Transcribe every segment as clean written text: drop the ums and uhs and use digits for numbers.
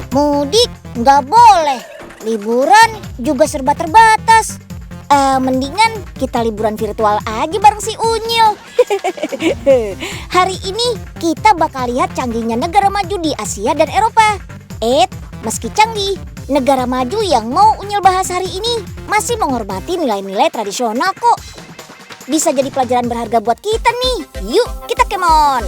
Mudik nggak boleh, liburan juga serba terbatas. Mendingan kita liburan virtual aja bareng si Unyil. Hari ini kita bakal lihat canggihnya negara maju di Asia dan Eropa. Meski canggih, negara maju yang mau Unyil bahas hari ini masih menghormati nilai-nilai tradisional kok. Bisa jadi pelajaran berharga buat kita nih. Yuk kita kemon.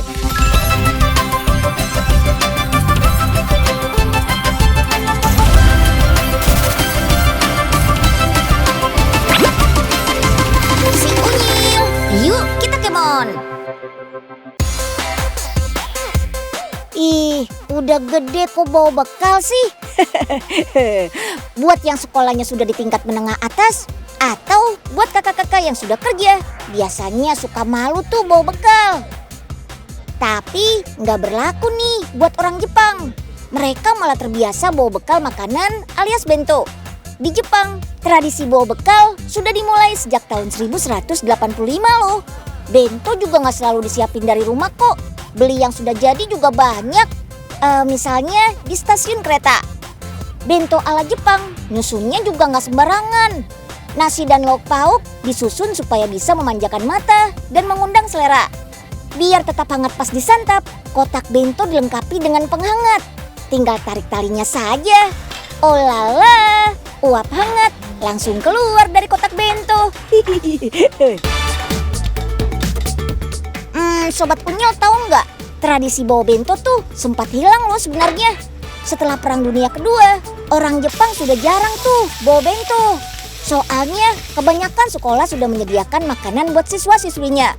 Si Unyil, yuk kita kemon. Udah gede kok bawa bekal sih. Buat yang sekolahnya sudah di tingkat menengah atas, atau buat kakak-kakak yang sudah kerja, biasanya suka malu tuh bawa bekal. Tapi nggak berlaku nih buat orang Jepang. Mereka malah terbiasa bawa bekal makanan alias bento. Di Jepang, tradisi bawa bekal sudah dimulai sejak tahun 1185 loh. Bento juga nggak selalu disiapin dari rumah kok. Beli yang sudah jadi juga banyak. Misalnya di stasiun kereta. Bento ala Jepang nyusunnya juga nggak sembarangan. Nasi dan lauk pauk disusun supaya bisa memanjakan mata dan mengundang selera. Biar tetap hangat pas disantap, kotak bento dilengkapi dengan penghangat. Tinggal tarik talinya saja. Oh lala, uap hangat langsung keluar dari kotak bento. Sobat Unyil tahu nggak? Tradisi bawa bento tuh sempat hilang loh sebenarnya. Setelah Perang Dunia Kedua, orang Jepang sudah jarang tuh bawa bento. Soalnya kebanyakan sekolah sudah menyediakan makanan buat siswa-siswinya.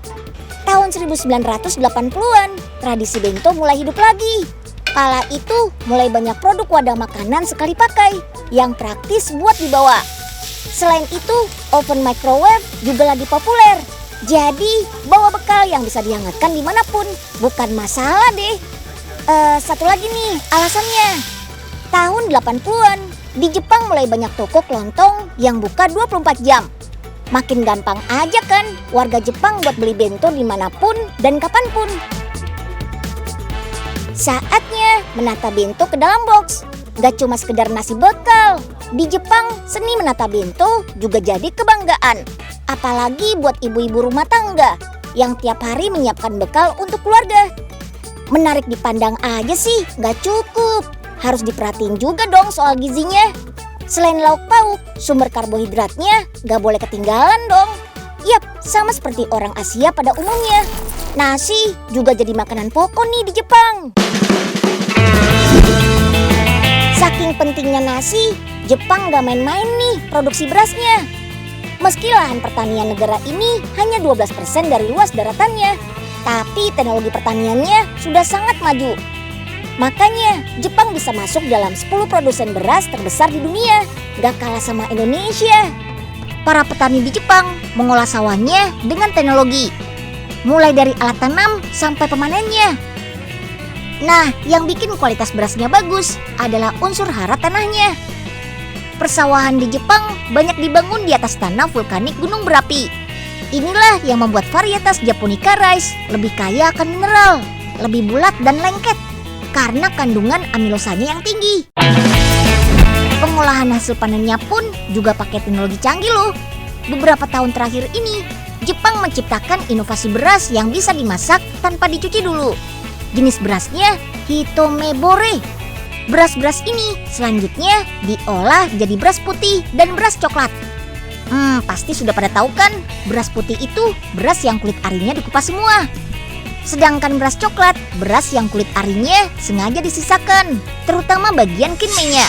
Tahun 1980-an, tradisi bento mulai hidup lagi. Kala itu mulai banyak produk wadah makanan sekali pakai yang praktis buat dibawa. Selain itu, oven microwave juga lagi populer. Jadi, bawa bekal yang bisa dihangatkan dimanapun, bukan masalah deh. Satu lagi nih alasannya. Tahun 80-an, di Jepang mulai banyak toko kelontong yang buka 24 jam. Makin gampang aja kan warga Jepang buat beli bento dimanapun dan kapanpun. Saatnya menata bento ke dalam box. Gak cuma sekedar nasi bekal. Di Jepang, seni menata bento juga jadi kebanggaan. Apalagi buat ibu-ibu rumah tangga yang tiap hari menyiapkan bekal untuk keluarga. Menarik dipandang aja sih gak cukup. Harus diperhatiin juga dong soal gizinya. Selain lauk pauk, sumber karbohidratnya gak boleh ketinggalan dong. Yap, sama seperti orang Asia pada umumnya. Nasi juga jadi makanan pokok nih di Jepang. Saking pentingnya nasi, Jepang gak main-main nih produksi berasnya. Meski lahan pertanian negara ini hanya 12% dari luas daratannya, tapi teknologi pertaniannya sudah sangat maju. Makanya Jepang bisa masuk dalam 10 produsen beras terbesar di dunia, gak kalah sama Indonesia. Para petani di Jepang mengolah sawahnya dengan teknologi, mulai dari alat tanam sampai pemanennya. Nah, yang bikin kualitas berasnya bagus adalah unsur hara tanahnya. Persawahan di Jepang banyak dibangun di atas tanah vulkanik gunung berapi. Inilah yang membuat varietas Japonica rice lebih kaya akan mineral, lebih bulat dan lengket karena kandungan amilosanya yang tinggi. Pengolahan hasil panennya pun juga pakai teknologi canggih loh. Beberapa tahun terakhir ini, Jepang menciptakan inovasi beras yang bisa dimasak tanpa dicuci dulu. Jenis berasnya Hitomebore. Beras-beras ini selanjutnya diolah jadi beras putih dan beras coklat. Pasti sudah pada tahu kan, beras putih itu beras yang kulit arinya dikupas semua. Sedangkan beras coklat, beras yang kulit arinya sengaja disisakan, terutama bagian kinmenya.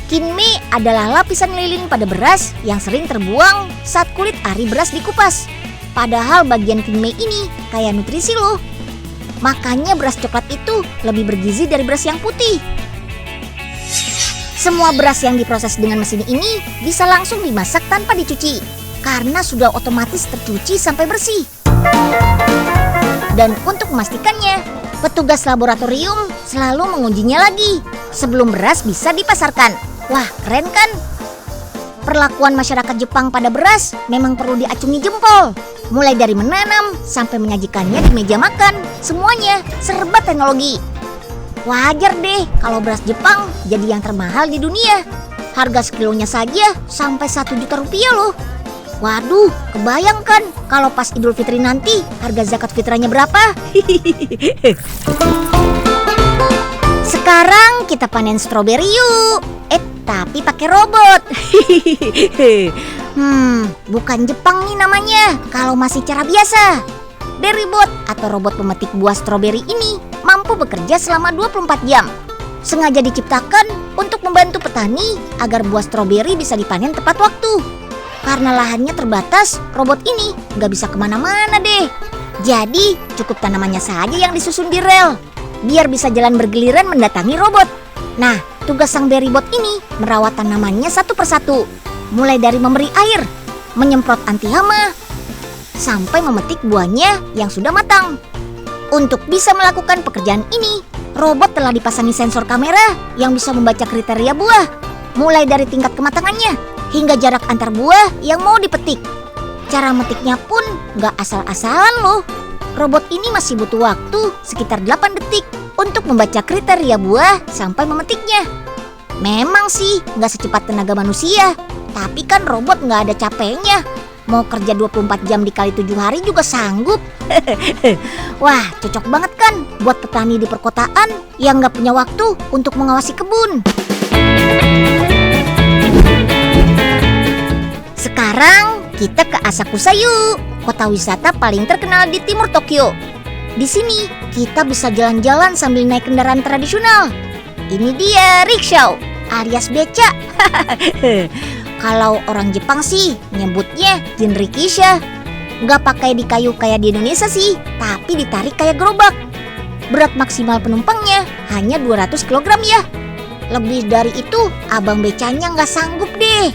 Kinme adalah lapisan lilin pada beras yang sering terbuang saat kulit ari beras dikupas. Padahal bagian kinme ini kaya nutrisi loh. Makanya beras coklat itu lebih bergizi dari beras yang putih. Semua beras yang diproses dengan mesin ini bisa langsung dimasak tanpa dicuci, karena sudah otomatis tercuci sampai bersih. Dan untuk memastikannya, petugas laboratorium selalu mengujinya lagi sebelum beras bisa dipasarkan. Wah, keren kan? Perlakuan masyarakat Jepang pada beras memang perlu diacungi jempol. Mulai dari menanam sampai menyajikannya di meja makan, semuanya serba teknologi. Wajar deh kalau beras Jepang jadi yang termahal di dunia. Harga sekilonya saja sampai 1 juta rupiah loh. Waduh, kebayangkan kalau pas Idul Fitri nanti harga zakat fitrahnya berapa? Sekarang kita panen stroberi yuk. Tapi pakai robot. Bukan Jepang nih namanya. Kalau masih cara biasa. Berrybot atau robot pemetik buah stroberi ini mampu bekerja selama 24 jam. Sengaja diciptakan untuk membantu petani agar buah stroberi bisa dipanen tepat waktu. Karena lahannya terbatas, robot ini nggak bisa kemana-mana deh. Jadi cukup tanamannya saja yang disusun di rel, biar bisa jalan bergiliran mendatangi robot. Nah, tugas sang Berrybot ini merawat tanamannya satu persatu. Mulai dari memberi air, menyemprot anti hama, sampai memetik buahnya yang sudah matang. Untuk bisa melakukan pekerjaan ini, robot telah dipasangi sensor kamera yang bisa membaca kriteria buah, mulai dari tingkat kematangannya hingga jarak antar buah yang mau dipetik. Cara metiknya pun gak asal-asalan loh. Robot ini masih butuh waktu sekitar 8 detik untuk membaca kriteria buah sampai memetiknya. Memang sih gak secepat tenaga manusia, tapi kan robot gak ada capeknya. Mau kerja 24 jam dikali 7 hari juga sanggup. Wah, cocok banget kan buat petani di perkotaan yang gak punya waktu untuk mengawasi kebun. Sekarang kita ke Asakusa yuk, kota wisata paling terkenal di timur Tokyo. Di sini kita bisa jalan-jalan sambil naik kendaraan tradisional. Ini dia rickshaw alias beca. Kalau orang Jepang sih nyebutnya jinrikisha. Nggak pakai di kayu kayak di Indonesia sih, tapi ditarik kayak gerobak. Berat maksimal penumpangnya hanya 200 kg ya. Lebih dari itu abang becanya nggak sanggup deh.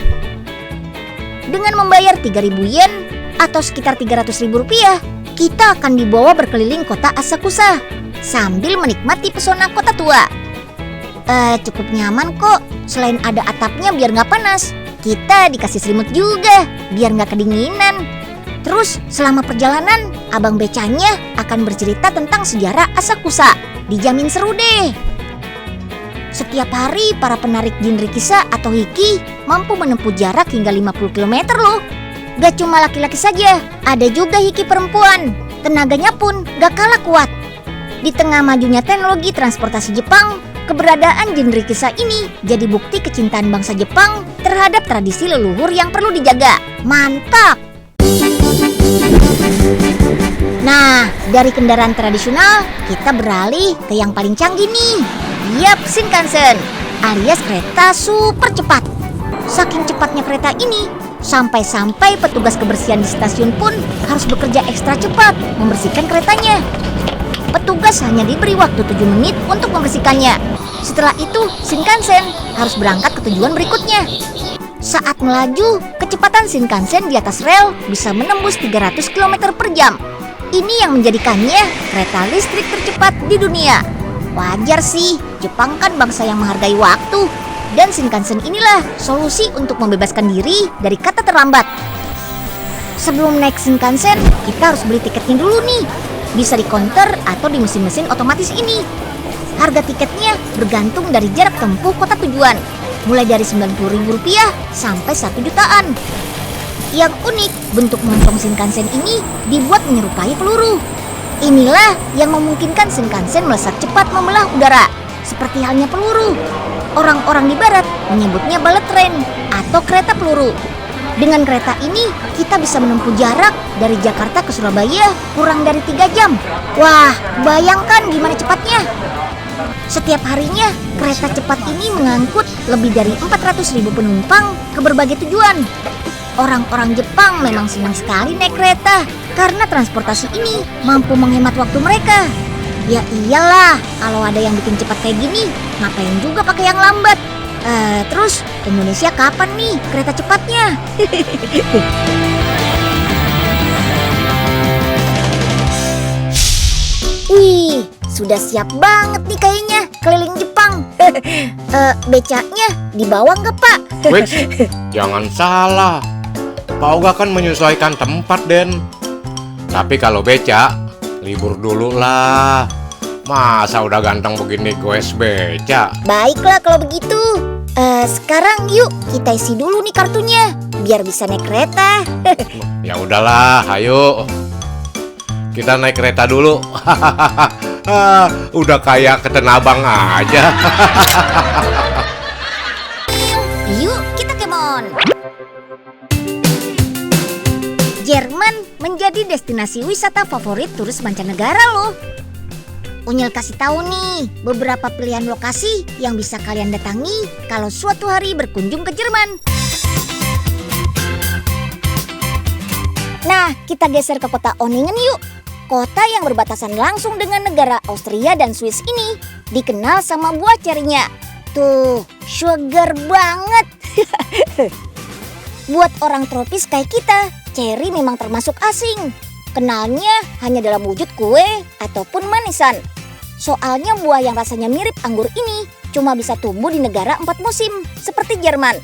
Dengan membayar 3.000 yen atau sekitar 300.000 rupiah, kita akan dibawa berkeliling kota Asakusa sambil menikmati pesona kota tua. Cukup nyaman kok, selain ada atapnya biar nggak panas, kita dikasih selimut juga biar nggak kedinginan. Terus selama perjalanan, abang becanya akan bercerita tentang sejarah Asakusa. Dijamin seru deh. Setiap hari para penarik jinrikisha atau hiki mampu menempuh jarak hingga 50 km loh. Gak cuma laki-laki saja, ada juga hiki perempuan. Tenaganya pun gak kalah kuat. Di tengah majunya teknologi transportasi Jepang, keberadaan jinrikisha ini jadi bukti kecintaan bangsa Jepang terhadap tradisi leluhur yang perlu dijaga. Mantap! Nah, dari kendaraan tradisional, kita beralih ke yang paling canggih nih. Yap, Shinkansen, alias kereta super cepat. Saking cepatnya kereta ini, sampai-sampai petugas kebersihan di stasiun pun harus bekerja ekstra cepat membersihkan keretanya. Petugas hanya diberi waktu 7 menit untuk membersihkannya. Setelah itu, Shinkansen harus berangkat ke tujuan berikutnya. Saat melaju, kecepatan Shinkansen di atas rel bisa menembus 300 km per jam. Ini yang menjadikannya kereta listrik tercepat di dunia. Wajar sih, Jepang kan bangsa yang menghargai waktu. Dan Shinkansen inilah solusi untuk membebaskan diri dari kata terlambat. Sebelum naik Shinkansen, kita harus beli tiketnya dulu nih. Bisa di counter atau di mesin-mesin otomatis ini. Harga tiketnya bergantung dari jarak tempuh kota tujuan, mulai dari Rp90.000 sampai 1 jutaan. Yang unik, bentuk montong Shinkansen ini dibuat menyerupai peluru. Inilah yang memungkinkan Shinkansen melesat cepat membelah udara, seperti halnya peluru. Orang-orang di barat menyebutnya bullet train atau kereta peluru. Dengan kereta ini, kita bisa menempuh jarak dari Jakarta ke Surabaya kurang dari 3 jam. Wah, bayangkan gimana cepatnya. Setiap harinya, kereta cepat ini mengangkut lebih dari 400.000 penumpang ke berbagai tujuan. Orang-orang Jepang memang senang sekali naik kereta karena transportasi ini mampu menghemat waktu mereka. Ya iyalah, kalau ada yang bikin cepat kayak gini, ngapain juga pakai yang lambat? Terus Indonesia kapan nih kereta cepatnya? Wih, sudah siap banget nih kayaknya keliling Jepang. Becanya dibawa nggak, Pak? Wih, jangan salah. Pak Oga kan menyesuaikan tempat, Den. Tapi kalau beca, libur dulu lah. Masa udah ganteng begini goes beca? Baiklah kalau begitu. Sekarang yuk kita isi dulu nih kartunya biar bisa naik kereta. Ya udahlah, ayo. Kita naik kereta dulu. Udah kayak ke Tanah Abang aja. Yuk kita kemon. Jerman menjadi destinasi wisata favorit turis mancanegara loh. Unyil kasih tahu nih beberapa pilihan lokasi yang bisa kalian datangi kalau suatu hari berkunjung ke Jerman. Nah, kita geser ke kota Oningen yuk. Kota yang berbatasan langsung dengan negara Austria dan Swiss ini dikenal sama buah cerinya. Tuh, sugar banget. Buat orang tropis kayak kita, ceri memang termasuk asing. Kenalnya hanya dalam wujud kue ataupun manisan. Soalnya buah yang rasanya mirip anggur ini cuma bisa tumbuh di negara 4 musim seperti Jerman.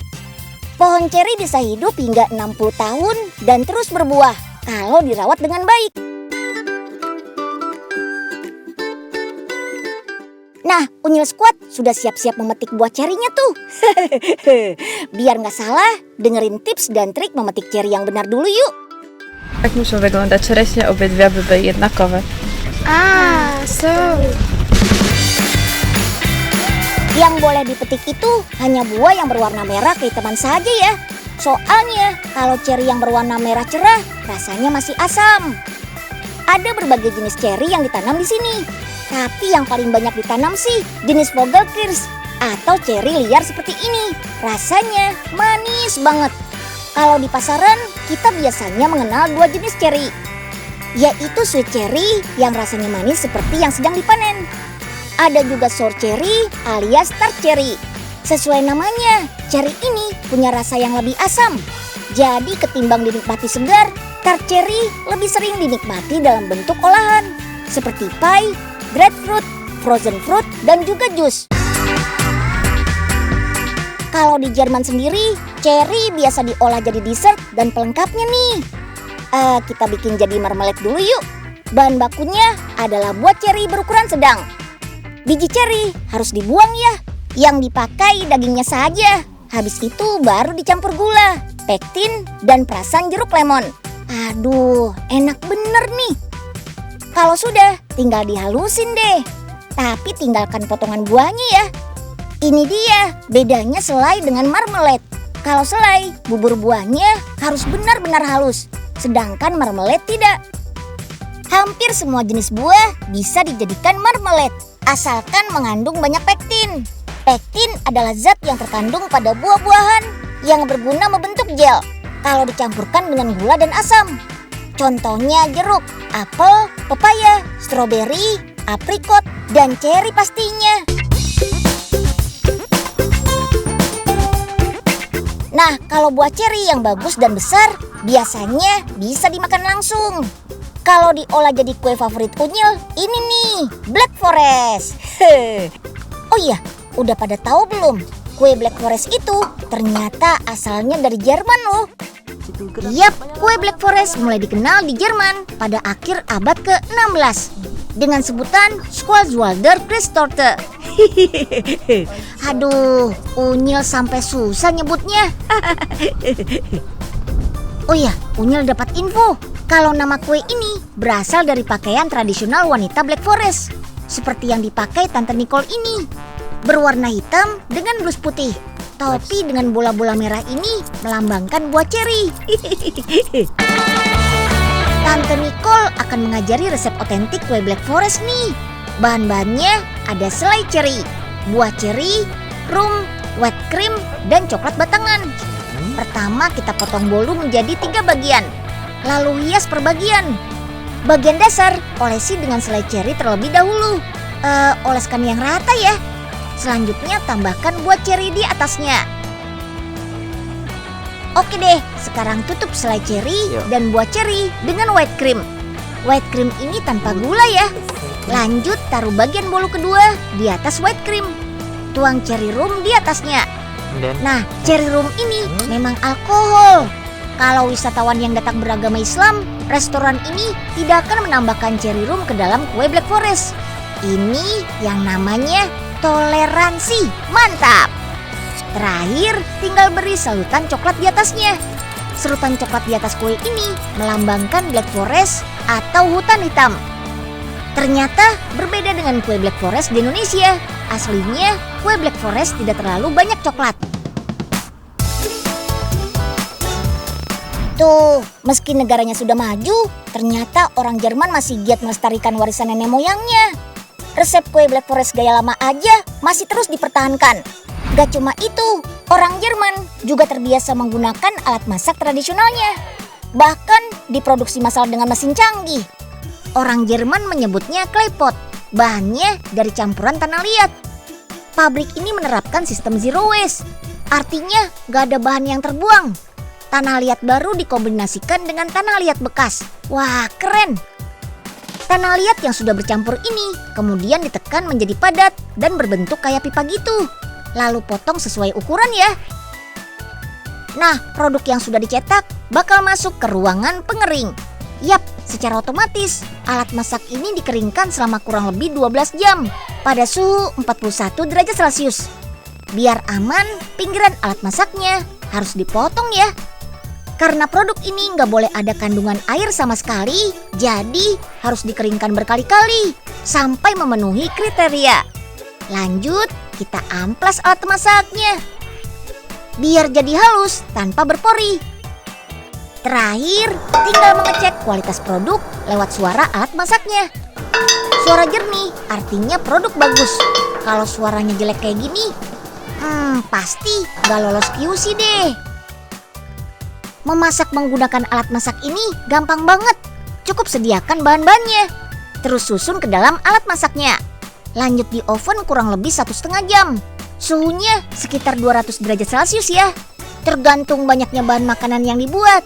Pohon ceri bisa hidup hingga 60 tahun dan terus berbuah kalau dirawat dengan baik. Nah, Unyil Squad sudah siap-siap memetik buah cerinya tuh. Biar nggak salah, dengerin tips dan trik memetik ceri yang benar dulu yuk. Tak muszą wyglądać czereśnie, obydwie były jednakowe. Yang boleh dipetik itu hanya buah yang berwarna merah kehitaman saja ya. Soalnya kalau ceri yang berwarna merah cerah rasanya masih asam. Ada berbagai jenis ceri yang ditanam di sini. Tapi yang paling banyak ditanam sih jenis Vogelkirs atau ceri liar seperti ini. Rasanya manis banget. Kalau di pasaran kita biasanya mengenal 2 jenis ceri, yaitu sweet cherry yang rasanya manis seperti yang sedang dipanen. Ada juga sour cherry alias tart cherry. Sesuai namanya, cherry ini punya rasa yang lebih asam. Jadi ketimbang dinikmati segar, tart cherry lebih sering dinikmati dalam bentuk olahan seperti pie, grapefruit, frozen fruit, dan juga jus. Kalau di Jerman sendiri, cherry biasa diolah jadi dessert dan pelengkapnya nih. Kita bikin jadi marmalade dulu yuk. Bahan bakunya adalah buah cherry berukuran sedang. Biji cherry harus dibuang ya. Yang dipakai dagingnya saja. Habis itu baru dicampur gula, pektin, dan perasan jeruk lemon. Aduh, enak bener nih. Kalau sudah, tinggal dihalusin deh. Tapi tinggalkan potongan buahnya ya. Ini dia bedanya selai dengan marmalade. Kalau selai, bubur buahnya harus benar-benar halus. Sedangkan marmalade tidak. Hampir semua jenis buah bisa dijadikan marmalade, asalkan mengandung banyak pektin. Pektin adalah zat yang terkandung pada buah-buahan yang berguna membentuk gel kalau dicampurkan dengan gula dan asam. Contohnya jeruk, apel, pepaya, stroberi, aprikot, dan ceri pastinya. Nah, kalau buah ceri yang bagus dan besar biasanya bisa dimakan langsung. Kalau diolah jadi kue favorit Unyil, ini nih, Black Forest. Oh iya, udah pada tahu belum? Kue Black Forest itu ternyata asalnya dari Jerman loh. Yap, kue Black Forest mulai dikenal di Jerman pada akhir abad ke-16 dengan sebutan Schwarzwälder Christtorte. Aduh, Unyil sampai susah nyebutnya. Oh ya, Unyil dapat info kalau nama kue ini berasal dari pakaian tradisional wanita Black Forest, seperti yang dipakai Tante Nicole ini. Berwarna hitam dengan blus putih. Topi dengan bola-bola merah ini melambangkan buah ceri. Tante Nicole akan mengajari resep otentik kue Black Forest nih. Bahan-bahannya ada selai ceri, buah ceri, rum, white cream, dan coklat batangan. Pertama kita potong bolu menjadi 3 bagian, lalu hias per bagian. Bagian dasar olesi dengan selai ceri terlebih dahulu. Oleskan yang rata ya. Selanjutnya tambahkan buah ceri di atasnya. Oke deh, sekarang tutup selai ceri dan buah ceri dengan white cream. White cream ini tanpa gula ya. Lanjut taruh bagian bolu kedua di atas white cream. Tuang cherry rum di atasnya. Nah, cherry rum ini memang alkohol. Kalau wisatawan yang datang beragama Islam, restoran ini tidak akan menambahkan cherry rum ke dalam kue Black Forest. Ini yang namanya toleransi. Mantap! Terakhir, tinggal beri salutan coklat di atasnya. Serutan coklat di atas kue ini melambangkan Black Forest atau hutan hitam. Ternyata berbeda dengan kue Black Forest di Indonesia. Aslinya, kue Black Forest tidak terlalu banyak coklat. Tuh, meski negaranya sudah maju, ternyata orang Jerman masih giat melestarikan warisan nenek moyangnya. Resep kue Black Forest gaya lama aja masih terus dipertahankan. Gak cuma itu, orang Jerman juga terbiasa menggunakan alat masak tradisionalnya. Bahkan diproduksi massal dengan mesin canggih. Orang Jerman menyebutnya klepot, bahannya dari campuran tanah liat. Pabrik ini menerapkan sistem zero waste, artinya gak ada bahan yang terbuang. Tanah liat baru dikombinasikan dengan tanah liat bekas. Wah, keren! Tanah liat yang sudah bercampur ini kemudian ditekan menjadi padat dan berbentuk kayak pipa gitu. Lalu potong sesuai ukuran ya. Nah, produk yang sudah dicetak bakal masuk ke ruangan pengering. Yap, secara otomatis alat masak ini dikeringkan selama kurang lebih 12 jam pada suhu 41 derajat Celcius. Biar aman, pinggiran alat masaknya harus dipotong ya. Karena produk ini nggak boleh ada kandungan air sama sekali, jadi harus dikeringkan berkali-kali sampai memenuhi kriteria. Lanjut, kita amplas alat masaknya biar jadi halus tanpa berpori. Terakhir, tinggal mengecek kualitas produk lewat suara alat masaknya. Suara jernih artinya produk bagus. Kalau suaranya jelek kayak gini, pasti nggak lolos QC deh. Memasak menggunakan alat masak ini gampang banget. Cukup sediakan bahan-bahannya, terus susun ke dalam alat masaknya. Lanjut di oven kurang lebih 1,5 jam. Suhunya sekitar 200 derajat Celcius ya. Tergantung banyaknya bahan makanan yang dibuat.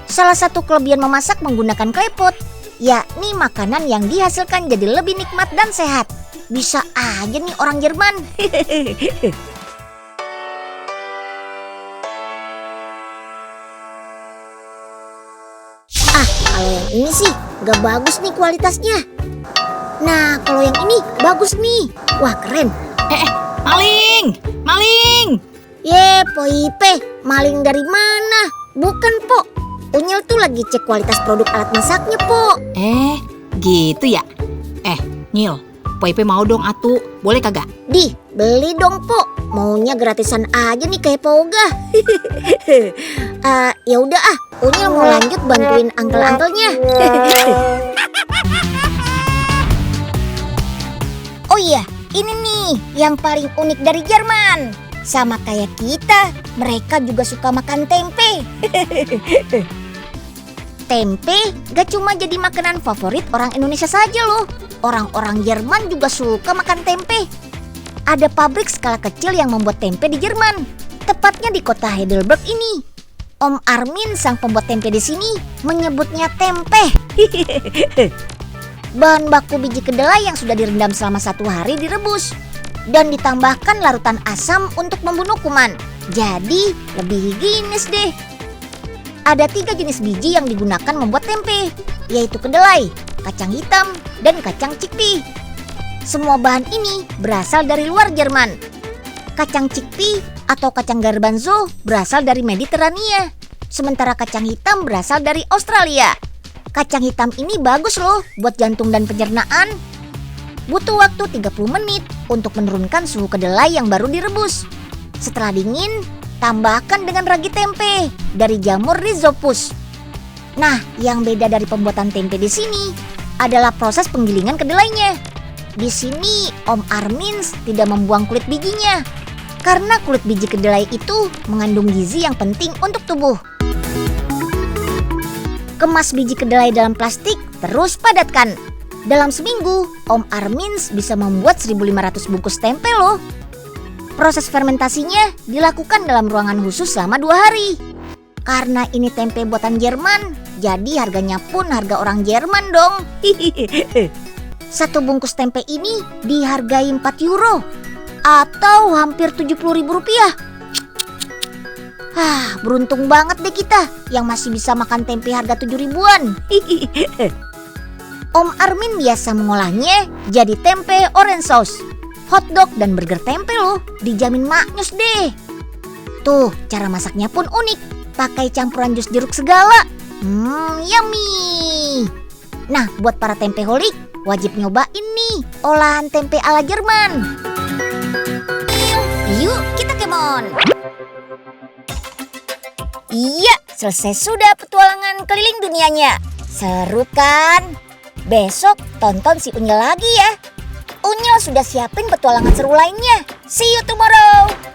Salah satu kelebihan memasak menggunakan klepot, yakni makanan yang dihasilkan jadi lebih nikmat dan sehat. Bisa aja nih orang Jerman. Kalau yang ini sih gak bagus nih kualitasnya. Nah, kalau yang ini bagus nih. Wah, keren. Maling! Maling! Ye, Po Ipe, maling dari mana? Bukan, Po. Unyil tuh lagi cek kualitas produk alat masaknya, Po. Gitu ya? Nyil, Po Ipe mau dong atu. Boleh kagak? Di, beli dong, Po. Maunya gratisan aja nih kayak Po Oga. Ya udah ah, Unyil mau lanjut bantuin uncle-uncle-nya. Oh iya, ini nih yang paling unik dari Jerman. Sama kayak kita, mereka juga suka makan tempe. Tempe gak cuma jadi makanan favorit orang Indonesia saja loh. Orang-orang Jerman juga suka makan tempe. Ada pabrik skala kecil yang membuat tempe di Jerman, tepatnya di kota Heidelberg ini. Om Armin, sang pembuat tempe di sini, menyebutnya tempe. Bahan baku biji kedelai yang sudah direndam selama 1 hari direbus dan ditambahkan larutan asam untuk membunuh kuman. Jadi lebih higienis deh. Ada 3 jenis biji yang digunakan membuat tempe, yaitu kedelai, kacang hitam, dan kacang chickpea. Semua bahan ini berasal dari luar Jerman. Kacang chickpea atau kacang garbanzo berasal dari Mediterania, sementara kacang hitam berasal dari Australia. Kacang hitam ini bagus loh buat jantung dan pencernaan. Butuh waktu 30 menit untuk menurunkan suhu kedelai yang baru direbus. Setelah dingin, tambahkan dengan ragi tempe dari jamur Rhizopus. Nah, yang beda dari pembuatan tempe di sini adalah proses penggilingan kedelainya. Di sini Om Armins tidak membuang kulit bijinya, karena kulit biji kedelai itu mengandung gizi yang penting untuk tubuh. Kemas biji kedelai dalam plastik, terus padatkan. Dalam seminggu, Om Armins bisa membuat 1.500 bungkus tempe loh. Proses fermentasinya dilakukan dalam ruangan khusus selama 2 hari. Karena ini tempe buatan Jerman, jadi harganya pun harga orang Jerman dong. Satu bungkus tempe ini dihargai 4 euro atau hampir 70.000 rupiah. Beruntung banget deh kita yang masih bisa makan tempe harga 7 ribuan. Om Armin biasa mengolahnya jadi tempe orange sauce. Hotdog dan burger tempe loh, dijamin maknyus deh. Tuh, cara masaknya pun unik. Pakai campuran jus jeruk segala. Yummy. Nah, buat para tempeholik, wajib nyobain nih olahan tempe ala Jerman. Yuk, kita kemon. Iya, selesai sudah petualangan keliling dunianya. Seru kan? Besok tonton si Unyil lagi ya. Unyil sudah siapin petualangan seru lainnya. See you tomorrow.